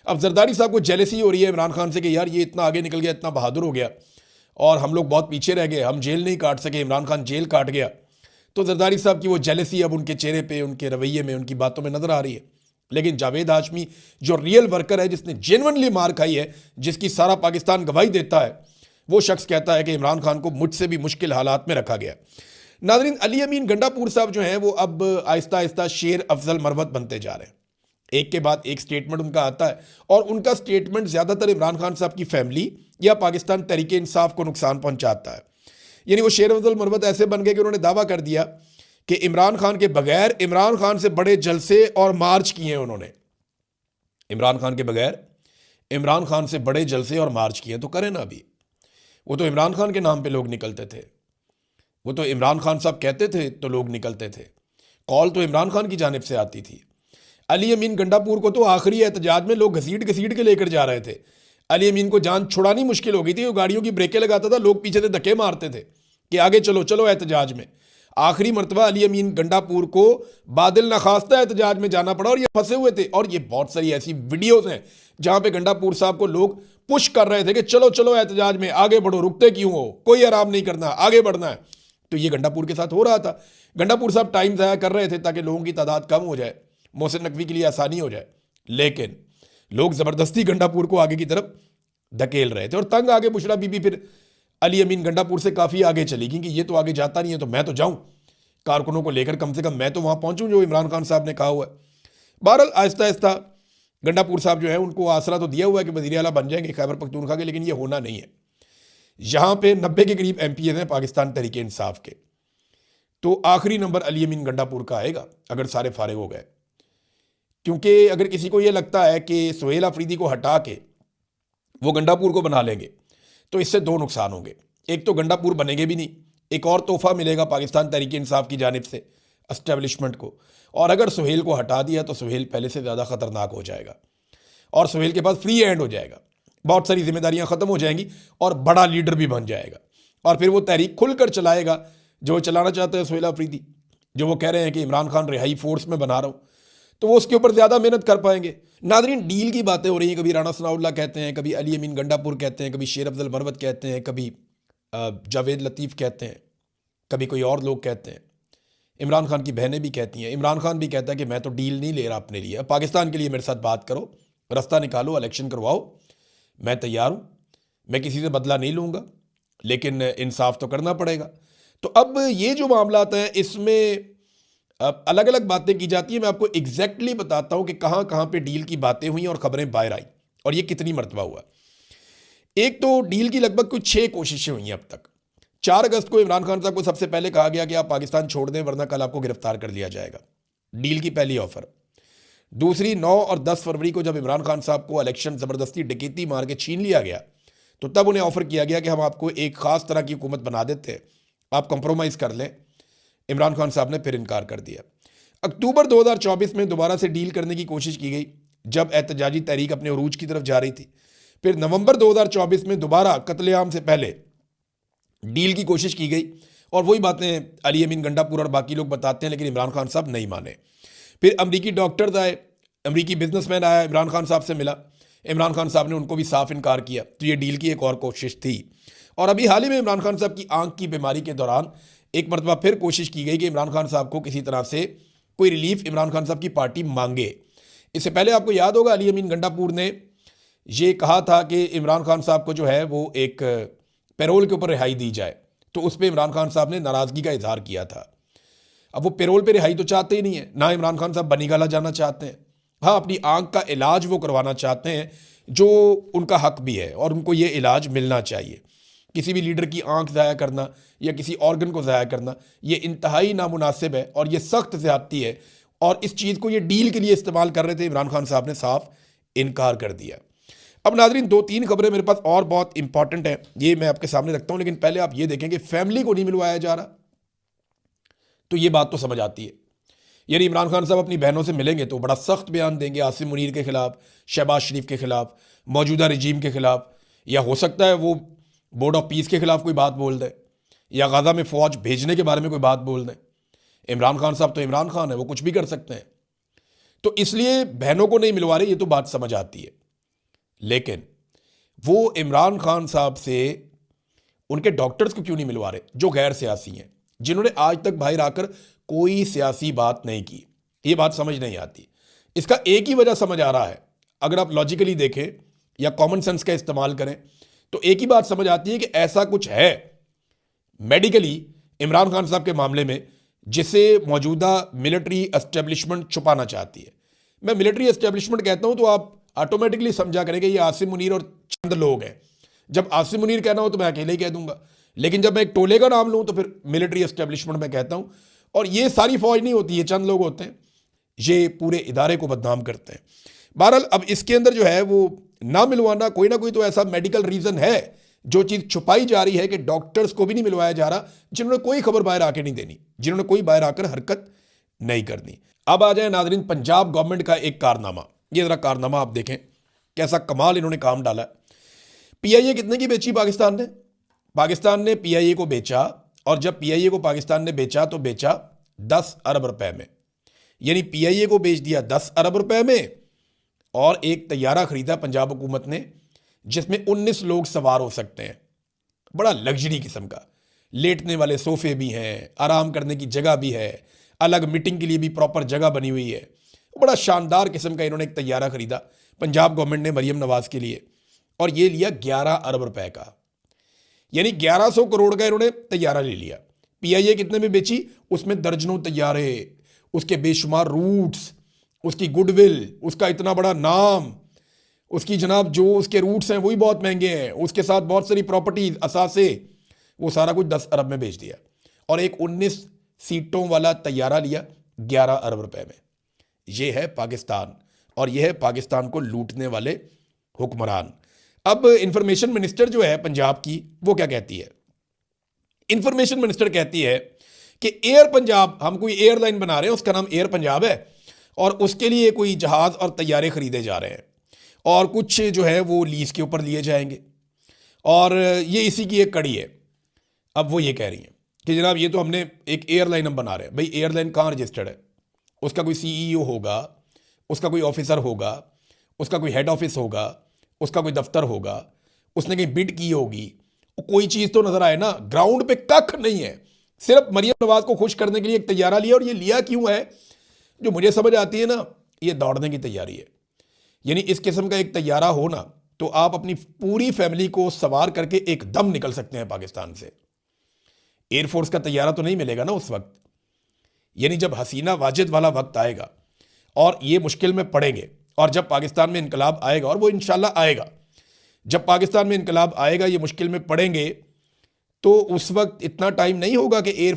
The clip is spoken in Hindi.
अब जरदारी साहब को जेलसी हो रही है इमरान खान से कि यार ये इतना आगे निकल गया, इतना बहादुर हो गया और हम लोग बहुत पीछे रह गए, हम जेल नहीं काट सके, इमरान खान जेल काट गया। तो जरदारी साहब की वो जेलसी अब उनके चेहरे पे, उनके रवैये में, उनकी बातों में नजर आ रही है। लेकिन जावेद हाशमी जो रियल वर्कर है, जिसने जेन्युइनली मार खाई है, जिसकी सारा पाकिस्तान गवाही देता है, वो शख्स कहता है कि इमरान खान को मुझसे भी मुश्किल हालात में रखा गया। नाज़रीन, अली अमीन गंडापुर साहब जो हैं वो अब आहिस्ता आहिस्ता शेर अफजल मरवत बनते जा रहे हैं। एक के बाद एक स्टेटमेंट उनका आता है और उनका स्टेटमेंट ज़्यादातर इमरान खान साहब की फैमिली या पाकिस्तान तहरीक इंसाफ को नुकसान पहुंचाता है। यानी वो शेर अफजल मरवत ऐसे बन गए कि उन्होंने दावा कर दिया कि इमरान खान के बगैर इमरान खान से बड़े जलसे और मार्च किए हैं उन्होंने। इमरान खान के बगैर इमरान खान से बड़े जलसे और मार्च किए तो करें ना। अभी वो तो इमरान खान के नाम पे लोग निकलते थे, वो तो इमरान खान साहब कहते थे तो लोग निकलते थे, कॉल तो इमरान खान की जानिब से आती थी। अली अमीन गंडापुर को तो आखिरी एहतजाज में लोग घसीट घसीट के लेकर जा रहे थे। अली अमीन को जान छुड़ानी मुश्किल हो गई थी, वो गाड़ियों की ब्रेकें लगाता था, लोग पीछे से धक्के मारते थे कि आगे चलो चलो एहतजाज में। आखिरी मरतबा अली अमीन गंडापुर को बादल नखास्ता एहतजाज में जाना पड़ा और ये फंसे हुए थे। और ये बहुत सारी ऐसी वीडियोस हैं जहां पे गंडापुर साहब को लोग पुश कर रहे थे कि चलो चलो एहतजाज में आगे बढ़ो, रुकते क्यों हो, कोई आराम नहीं करना, आगे बढ़ना है। तो ये गंडापुर के साथ हो रहा था। गंडापुर साहब टाइम ज़ाया कर रहे थे ताकि लोगों की तादाद कम हो जाए, मोहसिन नकवी के लिए आसानी हो जाए। लेकिन लोग ज़बरदस्ती गंडापुर को आगे की तरफ धकेल रहे थे और तंग आगे बुशरा बीबी फिर अली अमीन गंडापुर से काफ़ी आगे चली गई कि ये तो आगे जाता नहीं है तो मैं तो जाऊं कारकुनों को लेकर, कम से कम मैं तो वहां पहुंचूं जो इमरान खान साहब ने कहा हुआ है। बहरहाल आहिस्ता आहिस्ता गंडापुर साहब जो है उनको आसरा तो दिया हुआ है कि वज़ीर आला बन जाएंगे खैबर पख्तूनख्वा के, लेकिन ये होना नहीं है। यहाँ पे 90 के करीब MPs हैं पाकिस्तान तहरीक इंसाफ के, तो आखिरी नंबर अली अमीन गंडापुर का आएगा अगर सारे फारिग हो गए। क्योंकि अगर किसी को ये लगता है कि सुहेल अफरीदी को हटा के वो गंडापुर को बना लेंगे तो इससे दो नुकसान होंगे। एक तो गंडापुर बनेंगे भी नहीं, एक और तोहफा मिलेगा पाकिस्तान तहरीक इंसाफ की जानिब से एस्टेब्लिशमेंट को, और अगर सुहेल को हटा दिया तो सुहेल पहले से ज़्यादा ख़तरनाक हो जाएगा और सुहेल के पास फ्री हैंड हो जाएगा, बहुत सारी जिम्मेदारियां ख़त्म हो जाएंगी और बड़ा लीडर भी बन जाएगा। और फिर वो तहरीक खुलकर चलाएगा जो चलाना चाहते हैं सुहेल अफरीदी, जो वो कह रहे हैं कि इमरान खान रिहाई फोर्स में बना रहा हूँ, तो वो उसके ऊपर ज़्यादा मेहनत कर पाएंगे। नाज़रीन, डील की बातें हो रही हैं, कभी राना सनाउल्लाह कहते हैं, कभी अली अमीन गंडापुर कहते हैं, कभी शेर अफजल मरवत कहते हैं, कभी जावेद लतीफ़ कहते हैं, कभी कोई और लोग कहते हैं, इमरान खान की बहनें भी कहती हैं। इमरान खान भी कहता है कि मैं तो डील नहीं ले रहा अपने लिए, पाकिस्तान के लिए मेरे साथ बात करो, रास्ता निकालो, इलेक्शन करवाओ, मैं तैयार हूँ, मैं किसी से बदला नहीं लूँगा, लेकिन इंसाफ तो करना पड़ेगा। तो अब ये जो मामला हैं इसमें अलग अलग बातें की जाती हैं। मैं आपको एग्जैक्टली बताता हूँ कि कहाँ कहाँ पे डील की बातें हुई और ख़बरें बाहर आई और ये कितनी मरतबा हुआ। एक तो डील की लगभग कुछ 6 कोशिशें हुई हैं अब तक। 4 अगस्त को इमरान खान साहब को सबसे पहले कहा गया कि आप पाकिस्तान छोड़ दें वरना कल आपको गिरफ्तार कर लिया जाएगा, डील की पहली ऑफर। दूसरी 9 और 10 फरवरी को जब इमरान खान साहब को इलेक्शन ज़बरदस्ती डकैती मार के छीन लिया गया तो तब उन्हें ऑफर किया गया कि हम आपको एक ख़ास तरह की हुकूमत बना देते हैं, आप कंप्रोमाइज़ कर लें। इमरान खान साहब ने फिर इनकार कर दिया। अक्टूबर 2024 में दोबारा से डील करने की कोशिश की गई जब एहतजाजी तहरीक अपने उरूज की तरफ जा रही थी। फिर नवंबर 2024 में दोबारा कत्लेआम से पहले डील की कोशिश की गई और वही बातें अली अमीन गंडापुर और बाकी लोग बताते हैं, लेकिन इमरान खान साहब नहीं माने। फिर अमरीकी डॉक्टर्स आए, अमरीकी बिजनेसमैन आया, इमरान खान साहब से मिला, इमरान खान साहब ने उनको भी साफ इनकार किया। तो ये डील की एक और कोशिश थी। और अभी हाल ही में इमरान खान साहब की आंख की बीमारी के दौरान एक मरतबा फिर कोशिश की गई कि इमरान खान साहब को किसी तरह से कोई रिलीफ इमरान खान साहब की पार्टी मांगे। इससे पहले आपको याद होगा अली अमीन गंडापुर ने ये कहा था कि इमरान खान साहब को जो है वो एक पैरोल के ऊपर रिहाई दी जाए, तो उस पर इमरान खान साहब ने नाराज़गी का इजहार किया था। अब वो पैरोल पे रिहाई तो चाहते ही नहीं है, ना इमरान खान साहब बनीगाला जाना चाहते हैं। हाँ, अपनी आंख का इलाज वो करवाना चाहते हैं जो उनका हक भी है और उनको ये इलाज मिलना चाहिए। किसी भी लीडर की आंख ज़ाया करना या किसी ऑर्गन को ज़ाया करना ये इंतहाई नामुनासिब है और ये सख्त ज़्यादती है, और इस चीज़ को ये डील के लिए इस्तेमाल कर रहे थे। इमरान खान साहब ने साफ इनकार कर दिया। अब नाजरीन, 2-3 खबरें मेरे पास और बहुत इंपॉर्टेंट है, ये मैं आपके सामने रखता हूँ, लेकिन पहले आप ये देखें कि फैमिली को नहीं मिलवाया जा रहा, तो ये बात तो समझ आती है। यानी इमरान खान साहब अपनी बहनों से मिलेंगे तो बड़ा सख्त बयान देंगे आसिम मुनीर के खिलाफ, शहबाज शरीफ के खिलाफ, मौजूदा रजीम के खिलाफ, या हो सकता है वो बोर्ड ऑफ पीस के खिलाफ कोई बात बोल दे या गाज़ा में फ़ौज भेजने के बारे में कोई बात बोल दें। इमरान खान साहब तो इमरान खान है, वो कुछ भी कर सकते हैं। तो इसलिए बहनों को नहीं मिलवा रहे, ये तो बात समझ आती है। लेकिन वो इमरान खान साहब से उनके डॉक्टर्स को क्यों नहीं मिलवा रहे जो गैर सियासी हैं, जिन्होंने आज तक बाहर आकर कोई सियासी बात नहीं की? ये बात समझ नहीं आती। इसका एक ही वजह समझ आ रहा है, अगर आप लॉजिकली देखें या कॉमन सेंस का इस्तेमाल करें तो एक ही बात समझ आती है कि ऐसा कुछ है मेडिकली इमरान खान साहब के मामले में जिसे मौजूदा मिलिट्री एस्टेब्लिशमेंट छुपाना चाहती है। मैं मिलिट्री एस्टेब्लिशमेंट कहता हूं तो आप ऑटोमेटिकली समझा करेंगे ये आसिम मुनीर और चंद लोग हैं। जब आसिम मुनीर कहना हो तो मैं अकेले ही कह दूंगा, लेकिन जब मैं एक टोले का नाम लूं तो फिर मिलिट्री एस्टेब्लिशमेंट में कहता हूं। और ये सारी फौज नहीं होती, ये चंद लोग होते हैं, ये पूरे इदारे को बदनाम करते हैं। बहरहाल अब इसके अंदर जो है वो ना मिलवाना, कोई ना कोई तो ऐसा मेडिकल रीजन है, जो चीज छुपाई जा रही है कि डॉक्टर्स को भी नहीं मिलवाया जा रहा, जिन्होंने कोई खबर बाहर आके नहीं देनी, जिन्होंने कोई बाहर आकर हरकत नहीं करनी। अब आ जाए नाजरीन पंजाब गवर्नमेंट का एक कारनामा। ये जरा कारनामा आप देखें, कैसा कमाल इन्होंने काम डाला। पीआईए कितने की बेची पाकिस्तान ने? पाकिस्तान ने पीआईए को बेचा, और जब पीआईए को पाकिस्तान ने बेचा तो बेचा 10 अरब रुपए में। यानी पीआईए को बेच दिया 10 अरब रुपए में, और एक तैयारा खरीदा पंजाब हुकूमत ने जिसमें 19 लोग सवार हो सकते हैं। बड़ा लग्जरी किस्म का, लेटने वाले सोफे भी हैं, आराम करने की जगह भी है, अलग मीटिंग के लिए भी प्रॉपर जगह बनी हुई है। बड़ा शानदार किस्म का इन्होंने एक तैयारा खरीदा पंजाब गवर्नमेंट ने मरियम नवाज के लिए, और ये लिया 11 अरब रुपए का। यानी 1100 करोड़ का इन्होंने तैयारा ले लिया। पीआईए कितने में बेची? उसमें दर्जनों तैयारे, उसके बेशुमार रूट्स, उसकी गुडविल, उसका इतना बड़ा नाम, उसकी जनाब जो उसके रूट्स हैं वही बहुत महंगे हैं, उसके साथ बहुत सारी प्रॉपर्टीज, असासे, वो सारा कुछ 10 अरब में बेच दिया। और एक 19 सीटों वाला तैयारा लिया 11 अरब रुपए में। ये है पाकिस्तान, और यह है पाकिस्तान को लूटने वाले हुक्मरान। अब इंफॉर्मेशन मिनिस्टर जो है पंजाब की, वो क्या कहती है? इंफॉर्मेशन मिनिस्टर कहती है कि एयर पंजाब, हम कोई एयरलाइन बना रहे हैं, उसका नाम एयर पंजाब है, और उसके लिए कोई जहाज और तैयारे खरीदे जा रहे हैं, और कुछ जो है वो लीज के ऊपर लिए जाएंगे, और ये इसी की एक कड़ी है। अब वो ये कह रही हैं कि जनाब ये तो हमने एक एयरलाइन हम बना रहे हैं। भाई एयरलाइन कहाँ रजिस्टर्ड है? उसका कोई सीईओ होगा, उसका कोई ऑफिसर होगा, उसका कोई हेड ऑफिस होगा, उसका कोई दफ्तर होगा, उसने कहीं बिड की होगी, कोई चीज़ तो नजर आए ना। ग्राउंड पे कख नहीं है, सिर्फ मरियम नवाज को खुश करने के लिए एक तैयारा लिया। और ये लिया क्यों है, जो मुझे समझ आती है ना, ये दौड़ने की तैयारी है। यानी इस किस्म का एक तैयारा हो ना, तो आप अपनी पूरी फैमिली को सवार करके एकदम निकल सकते हैं पाकिस्तान से। एयरफोर्स का तैयारा तो नहीं मिलेगा ना उस वक्त। यानी जब हसीना वाजिद वाला वक्त आएगा और ये मुश्किल में पड़ेंगे, और जब पाकिस्तान में इनकलाब आएगा, और वो इंशाल्लाह आएगा, जब पाकिस्तान में इनकलाब आएगा, ये मुश्किल में पड़ेंगे, तो उस वक्त इतना टाइम नहीं होगा कि